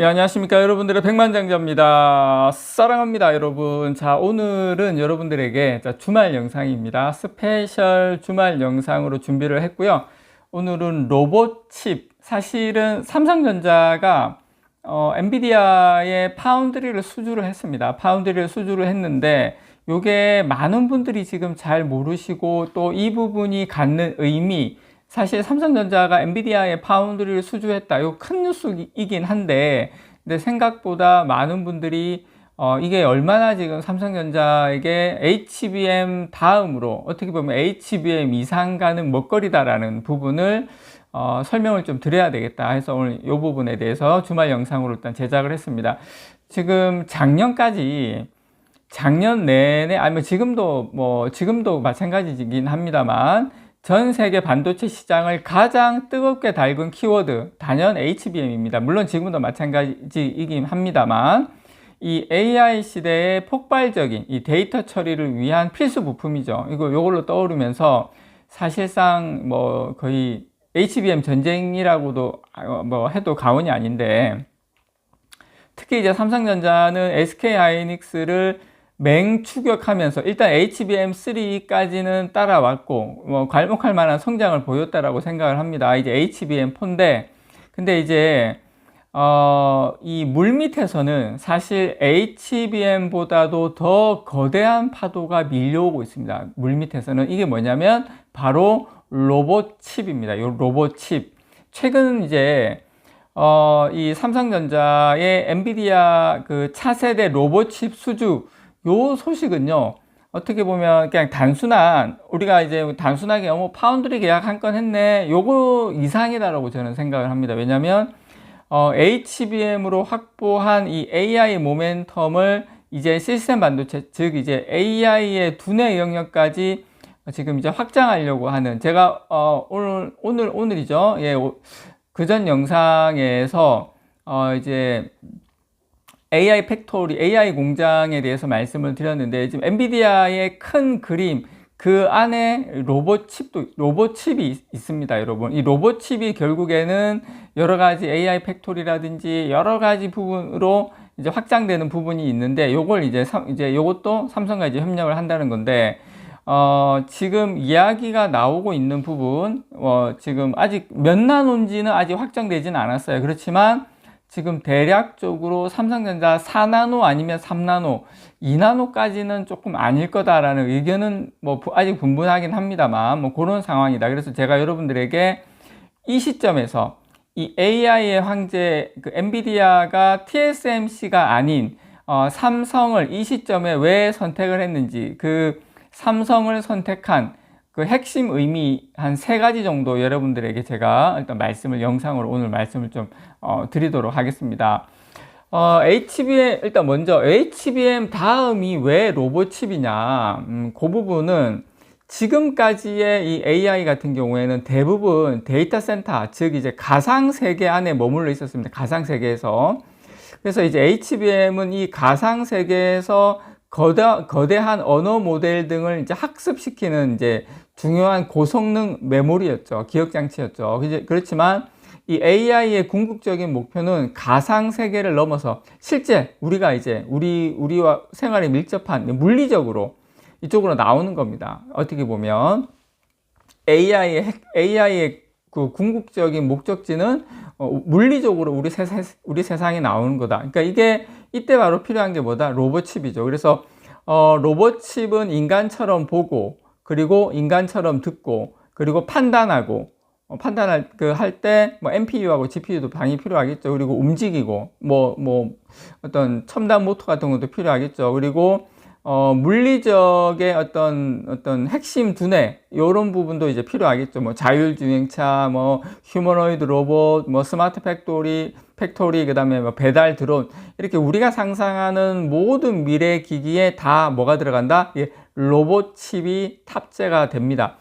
예, 안녕하십니까. 여러분들의 백만장자입니다. 사랑합니다, 여러분. 자, 오늘은 여러분들에게 주말 영상입니다. 스페셜 주말 영상으로 준비를 했고요. 오늘은 로봇칩. 사실은 삼성전자가 엔비디아의 파운드리를 수주를 했습니다. 파운드리를 수주를 했는데 요게 많은 분들이 지금 잘 모르시고 또 이 부분이 갖는 의미, 사실 삼성전자가 엔비디아의 파운드리를 수주했다. 이거 큰 뉴스이긴 한데, 근데 생각보다 많은 분들이 이게 얼마나 지금 삼성전자에게 HBM 다음으로 어떻게 보면 HBM 이상 가는 먹거리다라는 부분을 설명을 좀 드려야 되겠다 해서 오늘 이 부분에 대해서 주말 영상으로 일단 제작을 했습니다. 지금 작년 내내, 아니면 지금도 마찬가지이긴 합니다만, 전 세계 반도체 시장을 가장 뜨겁게 달군 키워드, 단연 HBM입니다. 물론 지금도 마찬가지이긴 합니다만, 이 AI 시대의 폭발적인 이 데이터 처리를 위한 필수 부품이죠. 요걸로 떠오르면서 사실상 거의 HBM 전쟁이라고도 해도 과언이 아닌데, 특히 이제 삼성전자는 SK 하이닉스를 맹추격하면서 일단 HBM3까지는 따라왔고 괄목할 만한 성장을 보였다라고 생각을 합니다. 이제 HBM4인데, 근데 이제 이 물밑에서는 사실 HBM보다도 더 거대한 파도가 밀려오고 있습니다. 물밑에서는 이게 뭐냐면 바로 로봇칩입니다. 이 로봇칩. 최근 이제 이 삼성전자의 엔비디아 그 차세대 로봇칩 수주 요 소식은요, 어떻게 보면 그냥 우리가 이제 단순하게 파운드리 계약 한 건 했네, 요거 이상이다라고 저는 생각을 합니다. 왜냐면 HBM으로 확보한 이 AI 모멘텀을 이제 시스템 반도체, 즉 이제 AI의 두뇌 영역까지 지금 이제 확장하려고 하는, 제가 오늘이죠. 예, 그전 영상에서 이제 AI 팩토리, AI 공장에 대해서 말씀을 드렸는데, 지금 엔비디아의 큰 그림, 그 안에 로봇칩이 있습니다, 여러분. 이 로봇칩이 결국에는 여러 가지 AI 팩토리라든지 여러 가지 부분으로 이제 확장되는 부분이 있는데, 요걸 이제 요것도 삼성과 이제 협력을 한다는 건데, 지금 이야기가 나오고 있는 부분, 지금 아직 몇 나노인지는 아직 확정되지는 않았어요. 그렇지만, 지금 대략적으로 삼성전자 4나노 아니면 3나노, 2나노까지는 조금 아닐 거다라는 의견은 아직 분분하긴 합니다만, 그런 상황이다. 그래서 제가 여러분들에게 이 시점에서 이 AI의 황제, 엔비디아가 TSMC가 아닌 삼성을 이 시점에 왜 선택을 했는지, 그 삼성을 선택한 그 핵심 의미 한 3가지 정도 여러분들에게 제가 일단 영상으로 오늘 말씀을 좀 드리도록 하겠습니다. 일단 먼저 HBM 다음이 왜 로봇칩이냐, 그 부분은 지금까지의 이 AI 같은 경우에는 대부분 데이터 센터, 즉 이제 가상 세계 안에 머물러 있었습니다. 가상 세계에서. 그래서 이제 HBM은 이 가상 세계에서 거대한 언어 모델 등을 이제 학습시키는 이제 중요한 고성능 메모리였죠. 기억 장치였죠. 그렇지만 이 AI의 궁극적인 목표는 가상 세계를 넘어서 실제 우리가 이제 우리와 생활에 밀접한 물리적으로 이쪽으로 나오는 겁니다. 어떻게 보면 AI의 그 궁극적인 목적지는 물리적으로 우리 세상에 나오는 거다. 그러니까 이때 바로 필요한 게 뭐다? 로봇칩이죠. 그래서 로봇칩은 인간처럼 보고, 그리고 인간처럼 듣고, 그리고 판단하고, 할 때 NPU하고 GPU도 당연히 필요하겠죠. 그리고 움직이고, 어떤 첨단 모터 같은 것도 필요하겠죠. 그리고 물리적의 어떤 핵심 두뇌, 요런 부분도 이제 필요하겠죠. 자율주행차, 휴머노이드 로봇, 스마트 팩토리, 그 다음에 배달 드론, 이렇게 우리가 상상하는 모든 미래 기기에 다 뭐가 들어간다? 예, 로봇칩이 탑재가 됩니다.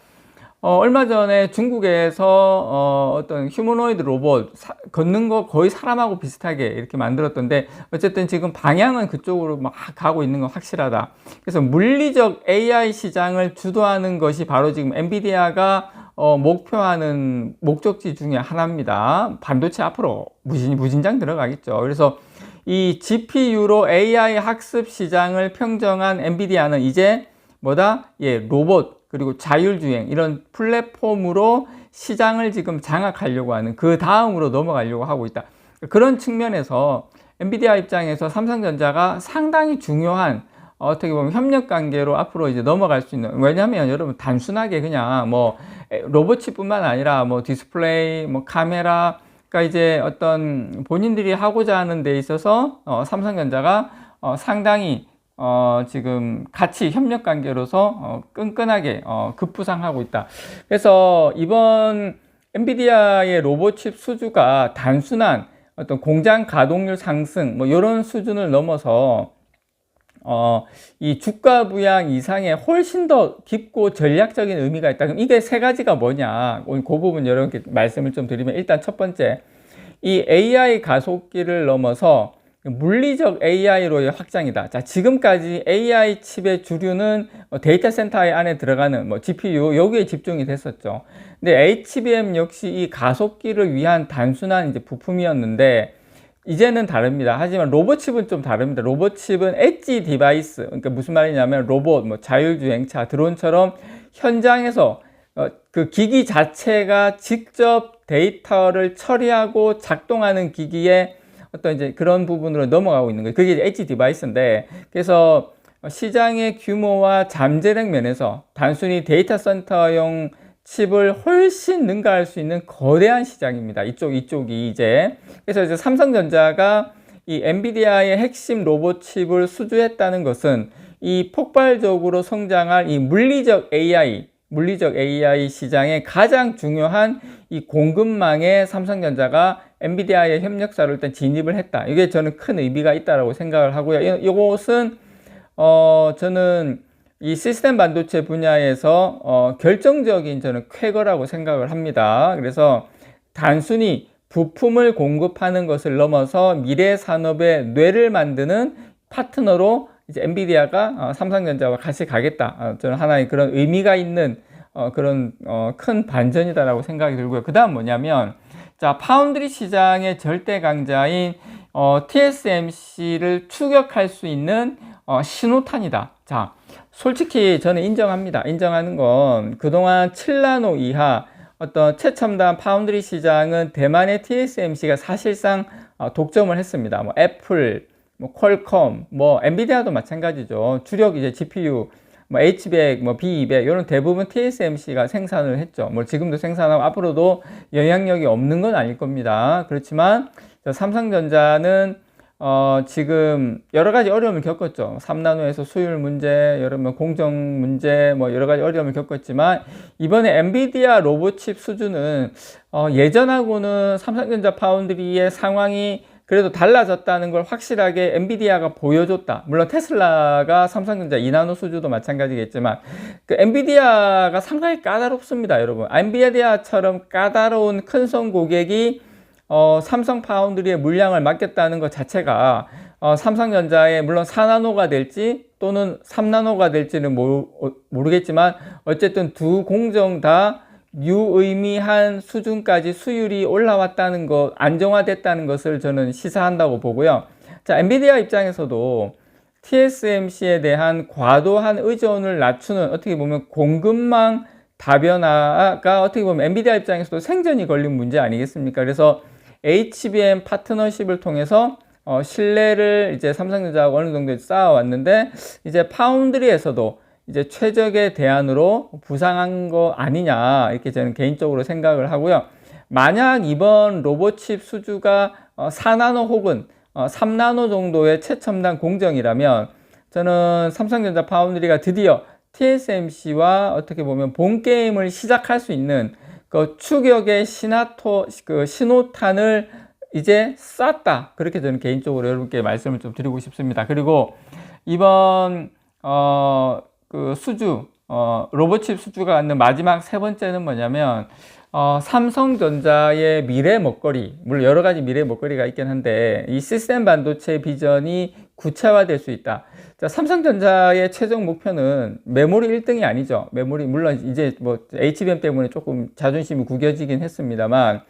얼마 전에 중국에서 어떤 휴머노이드 로봇 걷는 거 거의 사람하고 비슷하게 이렇게 만들었던데, 어쨌든 지금 방향은 그쪽으로 막 가고 있는 건 확실하다. 그래서 물리적 AI 시장을 주도하는 것이 바로 지금 엔비디아가 목표하는 목적지 중에 하나입니다. 반도체 앞으로 무진장 들어가겠죠. 그래서 이 GPU로 AI 학습 시장을 평정한 엔비디아는 이제 뭐다? 예, 로봇 그리고 자율주행 이런 플랫폼으로 시장을 지금 장악하려고 하는 그 다음으로 넘어가려고 하고 있다. 그런 측면에서 엔비디아 입장에서 삼성전자가 상당히 중요한 어떻게 보면 협력 관계로 앞으로 이제 넘어갈 수 있는, 왜냐하면 여러분 단순하게 그냥 뭐 로봇칩뿐만 아니라 뭐 디스플레이, 뭐 카메라, 그러니까 이제 어떤 본인들이 하고자 하는 데 있어서 삼성전자가 상당히 지금 같이 협력 관계로서 끈끈하게 급부상하고 있다. 그래서 이번 엔비디아의 로봇칩 수주가 단순한 어떤 공장 가동률 상승 뭐 이런 수준을 넘어서 이 주가 부양 이상의 훨씬 더 깊고 전략적인 의미가 있다. 그럼 이게 세 가지가 뭐냐? 오늘 그 부분 여러분께 말씀을 좀 드리면, 일단 첫 번째, 이 AI 가속기를 넘어서 물리적 AI로의 확장이다. 자, 지금까지 AI 칩의 주류는 데이터 센터 안에 들어가는 뭐 GPU 여기에 집중이 됐었죠. 근데 HBM 역시 이 가속기를 위한 단순한 이제 부품이었는데 이제는 다릅니다. 하지만 로봇칩은 좀 다릅니다. 로봇칩은 엣지 디바이스, 그러니까 무슨 말이냐면 로봇, 뭐 자율주행차, 드론처럼 현장에서 그 기기 자체가 직접 데이터를 처리하고 작동하는 기기에 어떤 이제 그런 부분으로 넘어가고 있는 거예요. 그게 이제 엣지 디바이스인데, 그래서 시장의 규모와 잠재력 면에서 단순히 데이터 센터용 칩을 훨씬 능가할 수 있는 거대한 시장입니다. 이쪽이 이제. 그래서 이제 삼성전자가 이 엔비디아의 핵심 로봇 칩을 수주했다는 것은 이 폭발적으로 성장할 이 물리적 AI 시장의 가장 중요한 이 공급망에 삼성전자가 엔비디아의 협력사로 일단 진입을 했다. 이게 저는 큰 의미가 있다고 생각을 하고요. 이것은 저는 이 시스템 반도체 분야에서 결정적인 저는 쾌거라고 생각을 합니다. 그래서 단순히 부품을 공급하는 것을 넘어서 미래 산업의 뇌를 만드는 파트너로 이제 엔비디아가 삼성전자와 같이 가겠다. 저는 하나의 그런 의미가 있는 그런 큰 반전이다라고 생각이 들고요. 그 다음 뭐냐면, 자, 파운드리 시장의 절대 강자인 TSMC를 추격할 수 있는 신호탄이다. 자, 솔직히 저는 인정합니다. 인정하는 건 그동안 7나노 이하 어떤 최첨단 파운드리 시장은 대만의 TSMC가 사실상 독점을 했습니다. 뭐 애플, 뭐 퀄컴, 뭐 엔비디아도 마찬가지죠. 주력 이제 GPU, 뭐 H100, 뭐 B200 이런 대부분 TSMC가 생산을 했죠. 뭐 지금도 생산하고 앞으로도 영향력이 없는 건 아닐 겁니다. 그렇지만 삼성전자는 지금 여러 가지 어려움을 겪었죠. 3나노에서 수율 문제, 여러 공정 문제, 뭐 여러 가지 어려움을 겪었지만 이번에 엔비디아 로봇칩 수준은 예전하고는 삼성전자 파운드리의 상황이 그래도 달라졌다는 걸 확실하게 엔비디아가 보여줬다. 물론 테슬라가 삼성전자 2나노 수주도 마찬가지겠지만 그 엔비디아가 상당히 까다롭습니다, 여러분. 엔비디아처럼 까다로운 큰손 고객이 삼성 파운드리의 물량을 맡겼다는 것 자체가 삼성전자의 물론 4나노가 될지 또는 3나노가 될지는 모르겠지만 어쨌든 두 공정 다 유의미한 수준까지 수율이 올라왔다는 것, 안정화됐다는 것을 저는 시사한다고 보고요. 자, 엔비디아 입장에서도 TSMC에 대한 과도한 의존을 낮추는 어떻게 보면 공급망 다변화가 어떻게 보면 엔비디아 입장에서도 생존이 걸린 문제 아니겠습니까? 그래서 HBM 파트너십을 통해서 신뢰를 이제 삼성전자가 어느 정도 쌓아왔는데 이제 파운드리에서도 이제 최적의 대안으로 부상한 거 아니냐, 이렇게 저는 개인적으로 생각을 하고요. 만약 이번 로봇칩 수주가 4나노 혹은 3나노 정도의 최첨단 공정이라면 저는 삼성전자 파운드리가 드디어 TSMC와 어떻게 보면 본 게임을 시작할 수 있는 그 추격의 신호탄을 이제 쐈다. 그렇게 저는 개인적으로 여러분께 말씀을 좀 드리고 싶습니다. 그리고 이번 그 수주, 로봇칩 수주가 갖는 마지막 세 번째는 뭐냐면, 삼성전자의 미래 먹거리, 물론 여러 가지 미래 먹거리가 있긴 한데, 이 시스템 반도체 비전이 구체화될 수 있다. 자, 삼성전자의 최종 목표는 메모리 1등이 아니죠. 메모리, 물론 이제 뭐 HBM 때문에 조금 자존심이 구겨지긴 했습니다만,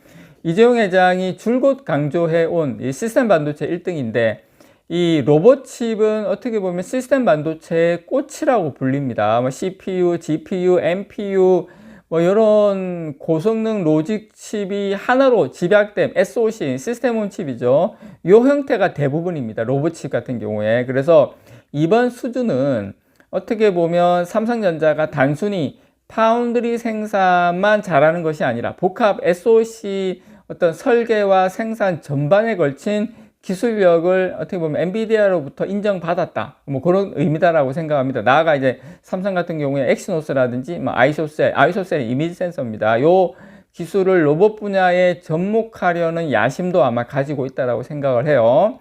이재용 회장이 줄곧 강조해온 이 시스템 반도체 1등인데, 이 로봇칩은 어떻게 보면 시스템 반도체의 꽃이라고 불립니다. 뭐 CPU, GPU, NPU, 뭐 이런 고성능 로직 칩이 하나로 집약된 SoC, 시스템 온 칩이죠. 이 형태가 대부분입니다. 로봇칩 같은 경우에. 그래서 이번 수준은 어떻게 보면 삼성전자가 단순히 파운드리 생산만 잘하는 것이 아니라 복합 SoC 어떤 설계와 생산 전반에 걸친 기술력을 어떻게 보면 엔비디아로부터 인정받았다. 뭐 그런 의미다라고 생각합니다. 나아가 이제 삼성 같은 경우에 엑시노스라든지 뭐 아이소셀 이미지 센서입니다. 요 기술을 로봇 분야에 접목하려는 야심도 아마 가지고 있다라고 생각을 해요.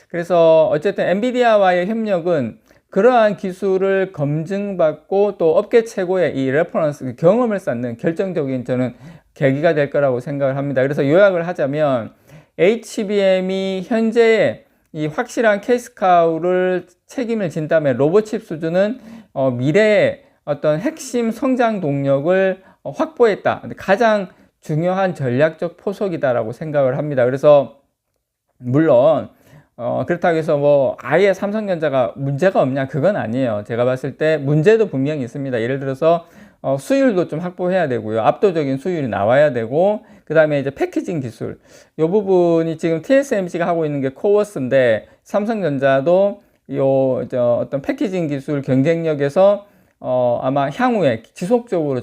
그래서 어쨌든 엔비디아와의 협력은 그러한 기술을 검증받고 또 업계 최고의 이 레퍼런스 경험을 쌓는 결정적인 저는 계기가 될 거라고 생각을 합니다. 그래서 요약을 하자면 HBM이 현재의 이 확실한 캐시카우를 책임을 진다면 로봇칩 수준은 미래의 어떤 핵심 성장 동력을 확보했다. 가장 중요한 전략적 포석이다라고 생각을 합니다. 그래서 물론 그렇다고 해서 뭐 아예 삼성전자가 문제가 없냐, 그건 아니에요. 제가 봤을 때 문제도 분명히 있습니다. 예를 들어서 수율도 좀 확보해야 되고요. 압도적인 수율이 나와야 되고, 그 다음에 이제 패키징 기술. 이 부분이 지금 TSMC가 하고 있는 게 코어스인데, 삼성전자도 어떤 패키징 기술 경쟁력에서 아마 향후에 지속적으로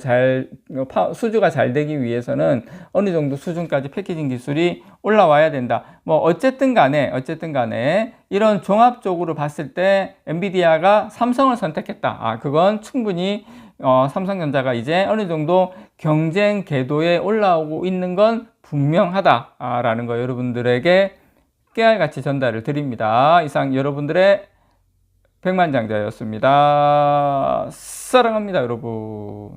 수주가 잘 되기 위해서는 어느 정도 수준까지 패키징 기술이 올라와야 된다. 뭐 어쨌든 간에 이런 종합적으로 봤을 때 엔비디아가 삼성을 선택했다. 그건 충분히 삼성전자가 이제 어느 정도 경쟁 궤도에 올라오고 있는 건 분명하다라는 거 여러분들에게 깨알같이 전달을 드립니다. 이상 여러분들의 백만장자였습니다. 사랑합니다, 여러분.